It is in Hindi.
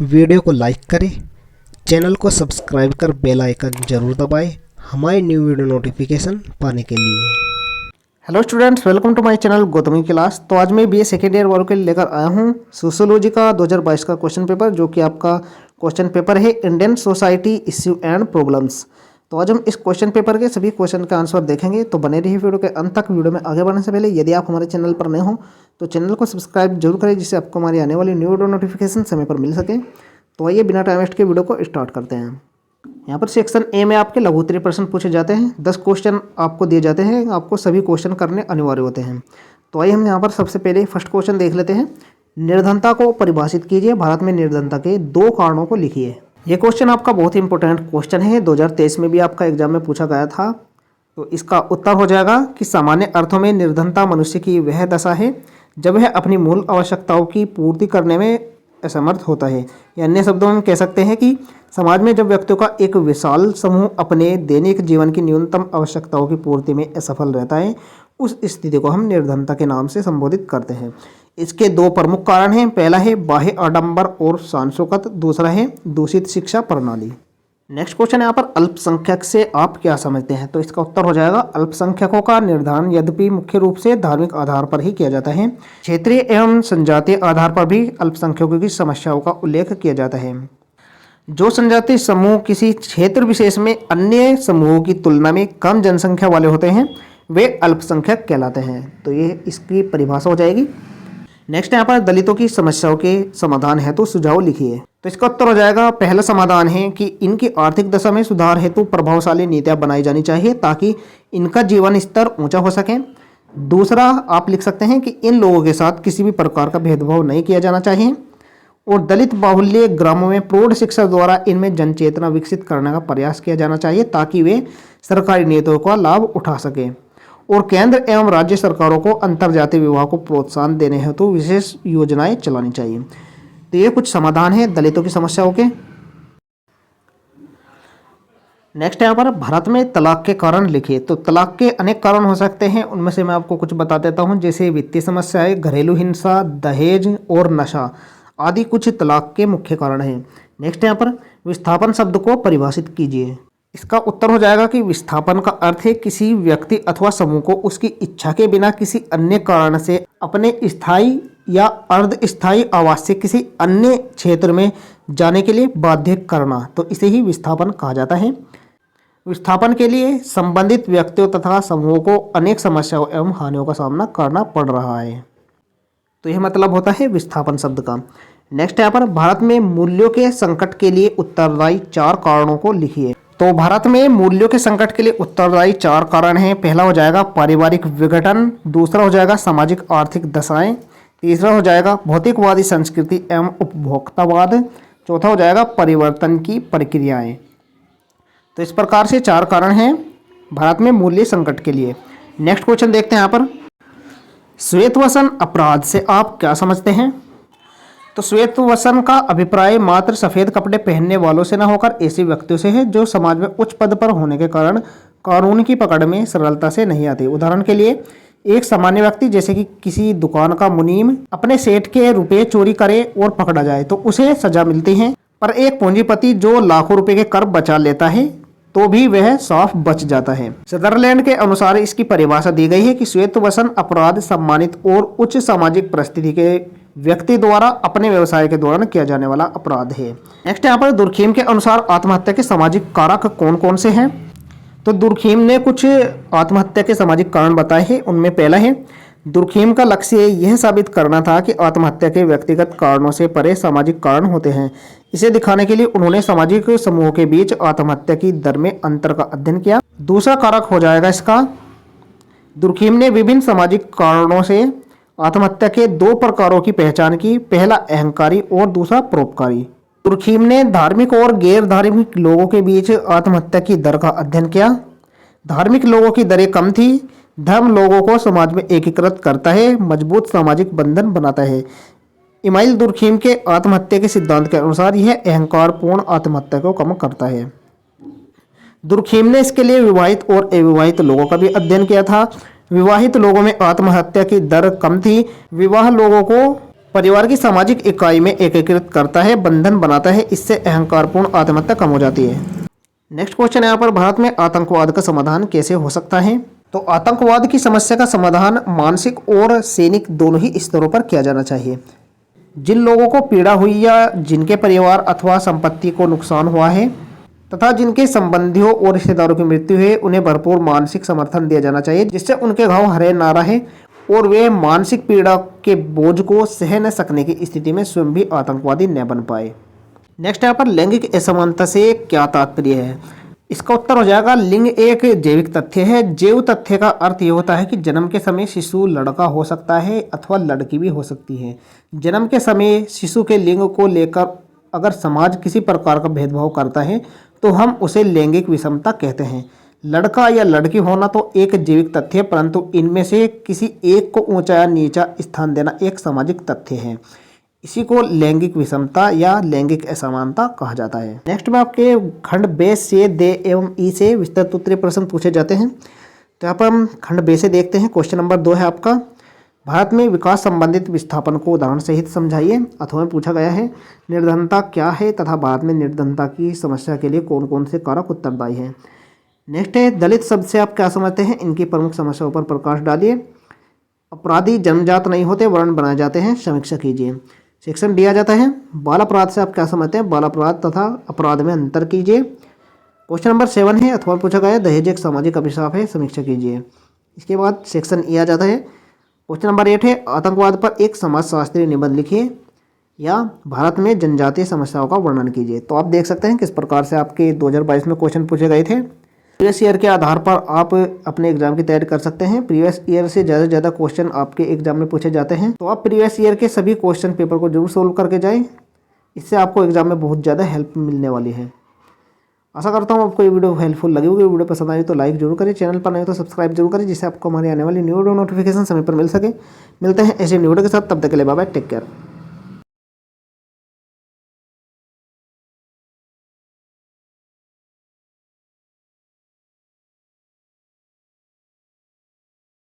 वीडियो को लाइक करें, चैनल को सब्सक्राइब कर बेल आइकन जरूर दबाएं हमारी न्यू वीडियो नोटिफिकेशन पाने के लिए। Hello students, welcome to my channel Gautami class. तो आज मैं बीए सेकेंड ईयर वालों के लिए लेकर आया हूँ सोशियोलॉजी का 2022 का क्वेश्चन पेपर, जो कि आपका क्वेश्चन पेपर है Indian society issue and problems. तो आज हम इस क्वेश्चन पेपर के सभी क्वेश्चन का आंसर देखेंगे। तो बने रहिए वीडियो के अंत तक। वीडियो में आगे बढ़ने से पहले यदि आप हमारे चैनल पर नए हो तो चैनल को सब्सक्राइब जरूर करें, जिससे आपको हमारी आने वाली न्यू वीडियो नोटिफिकेशन समय पर मिल सके। तो आइए बिना टाइम वेस्ट के वीडियो को स्टार्ट करते हैं। यहाँ पर सेक्शन ए में आपके लघु उत्तरीय प्रश्न पूछे जाते हैं। 10 क्वेश्चन आपको दिए जाते हैं, आपको सभी क्वेश्चन करने अनिवार्य होते हैं। तो आइए हम यहाँ पर सबसे पहले फर्स्ट क्वेश्चन देख लेते हैं। निर्धनता को परिभाषित कीजिए, भारत में निर्धनता के 2 कारणों को लिखिए। ये क्वेश्चन आपका बहुत ही इंपॉर्टेंट क्वेश्चन है, 2023 में भी आपका एग्जाम में पूछा गया था। तो इसका उत्तर हो जाएगा कि सामान्य अर्थों में निर्धनता मनुष्य की वह दशा है जब वह अपनी मूल आवश्यकताओं की पूर्ति करने में असमर्थ होता है। या अन्य शब्दों में कह सकते हैं कि समाज में जब व्यक्तियों का एक विशाल समूह अपने दैनिक जीवन की न्यूनतम आवश्यकताओं की पूर्ति में असफल रहता है, उस स्थिति को हम निर्धनता के नाम से संबोधित करते हैं। इसके 2 प्रमुख कारण हैं। पहला है बाह्य आडंबर और शान शौकत, दूसरा है दूषित शिक्षा प्रणाली। नेक्स्ट क्वेश्चन यहाँ पर अल्पसंख्यक से आप क्या समझते हैं। तो इसका उत्तर हो जाएगा अल्पसंख्यकों का निर्धारण यद्यपि मुख्य रूप से धार्मिक आधार पर ही किया जाता है, क्षेत्रीय एवं जनजातीय आधार पर भी अल्पसंख्यकों की समस्याओं का उल्लेख किया जाता है। जो जनजातीय समूह किसी क्षेत्र विशेष में अन्य समूहों की तुलना में कम जनसंख्या वाले होते हैं, वे अल्पसंख्यक कहलाते हैं। तो ये इसकी परिभाषा हो जाएगी। नेक्स्ट यहाँ पर दलितों की समस्याओं के समाधान हेतु सुझाव लिखिए। तो इसका उत्तर हो जाएगा पहला समाधान है कि इनकी आर्थिक दशा में सुधार हेतु प्रभावशाली नीतियां बनाई जानी चाहिए ताकि इनका जीवन स्तर ऊंचा हो सके। दूसरा आप लिख सकते हैं कि इन लोगों के साथ किसी भी प्रकार का भेदभाव नहीं किया जाना चाहिए। और दलित बाहुल्य ग्रामों में प्रौढ़ शिक्षा द्वारा इनमें जनचेतना विकसित करने का प्रयास किया जाना चाहिए ताकि वे सरकारी नीतियों का लाभ उठा सकें। और केंद्र एवं राज्य सरकारों को अंतर्जातीय विवाह को प्रोत्साहन देने हेतु विशेष योजनाएं चलानी चाहिए। तो ये कुछ समाधान है दलितों की समस्याओं के। नेक्स्ट यहाँ पर भारत में तलाक के कारण लिखिए। तो तलाक के अनेक कारण हो सकते हैं, उनमें से मैं आपको कुछ बता देता हूँ, जैसे वित्तीय समस्याएं, घरेलू हिंसा, दहेज और नशा आदि कुछ तलाक के मुख्य कारण हैं। नेक्स्ट यहाँ पर विस्थापन शब्द को परिभाषित कीजिए। इसका उत्तर हो जाएगा कि विस्थापन का अर्थ है किसी व्यक्ति अथवा समूह को उसकी इच्छा के बिना किसी अन्य कारण से अपने स्थायी या अर्ध स्थायी आवास से किसी अन्य क्षेत्र में जाने के लिए बाध्य करना। तो इसे ही विस्थापन कहा जाता है। विस्थापन के लिए संबंधित व्यक्तियों तथा समूहों को अनेक समस्याओं एवं हानियों का सामना करना पड़ रहा है। तो यह मतलब होता है विस्थापन शब्द का। नेक्स्ट यहाँ पर भारत में मूल्यों के संकट के लिए उत्तरदायी 4 कारणों को लिखिए। तो भारत में मूल्यों के संकट के लिए उत्तरदायी 4 कारण हैं। पहला हो जाएगा पारिवारिक विघटन, दूसरा हो जाएगा सामाजिक आर्थिक दशाएं, तीसरा हो जाएगा भौतिकवादी संस्कृति एवं उपभोक्तावाद, चौथा हो जाएगा परिवर्तन की प्रक्रियाएं। तो इस प्रकार से 4 कारण हैं भारत में मूल्य संकट के लिए। नेक्स्ट क्वेश्चन देखते हैं यहाँ पर श्वेतवसन अपराध से आप क्या समझते हैं। तो श्वेतवसन का अभिप्राय मात्र सफेद कपड़े पहनने वालों से न होकर ऐसे व्यक्तियों से है जो समाज में उच्च पद पर होने के कारण कानून की पकड़ में सरलता से नहीं आते। उदाहरण के लिए एक सामान्य व्यक्ति जैसे कि किसी दुकान का मुनीम अपने सेठ के रुपए चोरी करे और पकड़ा जाए तो उसे सजा मिलती है, पर एक पूंजीपति जो लाखों रुपए के कर बचा लेता है तो भी वह साफ बच जाता है। सदरलैंड के अनुसार इसकी परिभाषा दी गई है कि श्वेतवसन अपराध सम्मानित और उच्च सामाजिक परिस्थिति के व्यक्ति द्वारा अपने व्यवसाय के दौरान किया जाने वाला अपराध है। नेक्स्ट यहाँ पर दुर्खीम के अनुसार आत्महत्या के सामाजिक कारक कौन कौन से हैं। तो दुर्खीम ने कुछ आत्महत्या के सामाजिक कारण बताए हैं। उनमें पहला है दुर्खीम का लक्ष्य यह साबित करना था कि आत्महत्या के व्यक्तिगत कारणों से परे सामाजिक कारण होते हैं। इसे दिखाने के लिए उन्होंने सामाजिक समूहों के बीच आत्महत्या की दर में अंतर का अध्ययन किया। दूसरा कारक हो जाएगा इसका, दुर्खीम ने विभिन्न सामाजिक कारणों से आत्महत्या के 2 प्रकारों की पहचान की, पहला अहंकारी और दूसरा परोपकारी। दुर्खीम ने धार्मिक और गैर धार्मिक लोगों के बीच आत्महत्या की दर का अध्ययन किया। धार्मिक लोगों की दरें कम थी। धर्म लोगों को समाज में एकीकृत करता है, मजबूत सामाजिक बंधन बनाता है। इमाइल दुर्खीम के आत्महत्या के सिद्धांत के अनुसार यह अहंकारपूर्ण आत्महत्या को कम करता है। दुर्खीम ने इसके लिए विवाहित और अविवाहित लोगों का भी अध्ययन किया था। विवाहित लोगों में आत्महत्या की दर कम थी। विवाह लोगों को परिवार की सामाजिक इकाई में एकीकृत करता है, बंधन बनाता है, इससे अहंकारपूर्ण आत्महत्या कम हो जाती है। नेक्स्ट क्वेश्चन यहाँ पर, भारत में आतंकवाद का समाधान कैसे हो सकता है? तो आतंकवाद की समस्या का समाधान मानसिक और सैनिक दोनों ही स्तरों पर किया जाना चाहिए। जिन लोगों को पीड़ा हुई या जिनके परिवार अथवा संपत्ति को नुकसान हुआ है तथा जिनके संबंधियों और रिश्तेदारों की मृत्यु है, उन्हें भरपूर मानसिक समर्थन दिया जाना चाहिए, जिससे उनके घाव हरे ना रहे और वे मानसिक पीड़ा के बोझ को सह न सकने की स्थिति में स्वयं भी आतंकवादी न बन पाए। नेक्स्ट यहाँ पर लैंगिक असमानता से क्या तात्पर्य है? इसका उत्तर हो जाएगा, लिंग एक जैविक तथ्य है। जैव तथ्य का अर्थ ये होता है कि जन्म के समय शिशु लड़का हो सकता है अथवा लड़की भी हो सकती है। जन्म के समय शिशु के लिंग को लेकर अगर समाज किसी प्रकार का भेदभाव करता है तो हम उसे लैंगिक विषमता कहते हैं। लड़का या लड़की होना तो एक जैविक तथ्य है, परंतु इनमें से किसी एक को ऊंचा या नीचा स्थान देना एक सामाजिक तथ्य है। इसी को लैंगिक विषमता या लैंगिक असमानता कहा जाता है। नेक्स्ट में आपके खंड बे से दे एवं ई से विस्तृत उत्तरीय प्रश्न पूछे जाते हैं। तो यहाँ पर हम खंड बे से देखते हैं। क्वेश्चन नंबर 2 है आपका, भारत में विकास संबंधित विस्थापन को उदाहरण सहित समझाइए। अथवा में पूछा गया है निर्धनता क्या है तथा भारत में निर्धनता की समस्या के लिए कौन कौन से कारक उत्तरदायी हैं। नेक्स्ट है, दलित शब्द से आप क्या समझते हैं, इनकी प्रमुख समस्याओं पर प्रकाश डालिए। अपराधी जन्मजात नहीं होते, वर्ण बनाए जाते हैं, समीक्षा कीजिए। सेक्शन दिया जाता है, बाल अपराध से आप क्या समझते हैं, बाल अपराध तथा अपराध में अंतर कीजिए। क्वेश्चन नंबर 7 है, अथवा पूछा गया है दहेज एक सामाजिक अभिशाप है, समीक्षा कीजिए। इसके बाद सेक्शन ई आ जाता है। क्वेश्चन नंबर 8 है, आतंकवाद पर एक समाजशास्त्रीय निबंध लिखिए या भारत में जनजातीय समस्याओं का वर्णन कीजिए। तो आप देख सकते हैं किस प्रकार से आपके 2022 में क्वेश्चन पूछे गए थे। प्रीवियस ईयर के आधार पर आप अपने एग्जाम की तैयारी कर सकते हैं। प्रीवियस ईयर से ज़्यादा से ज़्यादा क्वेश्चन आपके एग्जाम में पूछे जाते हैं, तो आप प्रीवियस ईयर के सभी क्वेश्चन पेपर को जरूर सोल्व करके जाएं। इससे आपको एग्जाम में बहुत ज़्यादा हेल्प मिलने वाली है। आशा करता हूँ आपको ये वीडियो हेल्पफुल लगी होगी। वीडियो पसंद आई तो लाइक जरूर करें, चैनल पर नहीं तो सब्सक्राइब जरूर करें, जिससे आपको हमारी आने वाली न्यू वीडियो नोटिफिकेशन समय पर मिल सके। मिलते हैं ऐसे न्यू वीडियो के साथ, तब तक के लिए बाय बाय, टेक केयर।